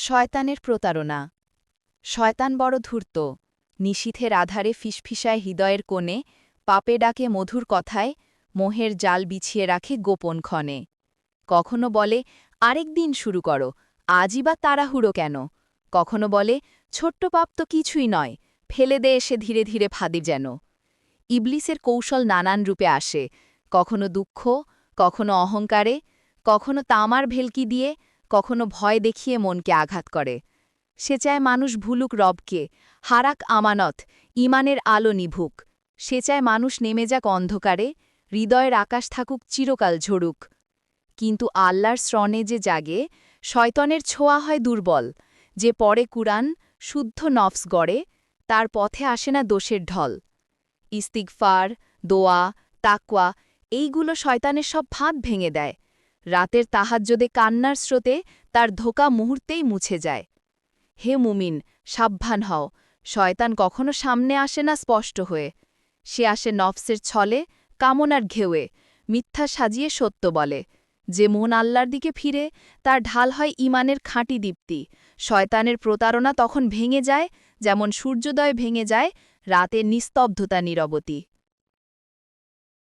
শয়তানের প্রতারণা। শয়তান বড় ধূর্ত, নিশীথের আধারে ফিসফিসায় হৃদয়ের কোণে, পাপে ডাকে মধুর কথায়, মোহের জাল বিছিয়ে রাখে গোপন ক্ষণে। কখনো বলে, আরেক দিন শুরু করো, আজই বা তাড়াহুড়ো কেন? কখনো বলে, ছোট্ট পাপ তো কিছুই নয়, ফেলে দে এসে ধীরে ধীরে ফাঁদে যেন। ইবলিসের কৌশল নানান রূপে আসে, কখনো দুঃখ, কখনো অহংকারে, কখনো তামার ভেলকি দিয়ে, কখনো ভয় দেখিয়ে মনকে আঘাত করে। সে চায় মানুষ ভুলুক রবকে, হারাক আমানত, ইমানের আলো নিভুক। সে চায় মানুষ নেমে যাক অন্ধকারে, হৃদয়ের আকাশ থাকুক চিরকাল ঝরুক। কিন্তু আল্লাহর শ্রণে যে জাগে, শয়তনের ছোঁয়া হয় দুর্বল। যে পড়ে কুরআন, শুদ্ধ নফস গড়ে, তার পথে আসে না দোষের ঢল। ইস্তিগফার, দোয়া, তাকওয়া এইগুলো শয়তানের সব ফাঁদ ভেঙে দেয়। রাতের তাহাজ্জুদে কান্নার স্রোতে তার ধোঁকা মুহূর্তেই মুছে যায়। হে মুমিন, সাবধান হও, শয়তান কখনো সামনে আসে না স্পষ্ট হয়ে। সে আসে নফসের ছলে, কামনার ঘেউয়ে, মিথ্যা সাজিয়ে সত্য বলে। যে মন আল্লাহর দিকে ফিরে, তার ঢাল হয় ইমানের খাঁটি দীপ্তি। শয়তানের প্রতারণা তখন ভেঙে যায়, যেমন সূর্যোদয় ভেঙে যায় রাতের নিস্তব্ধতা নীরবতী।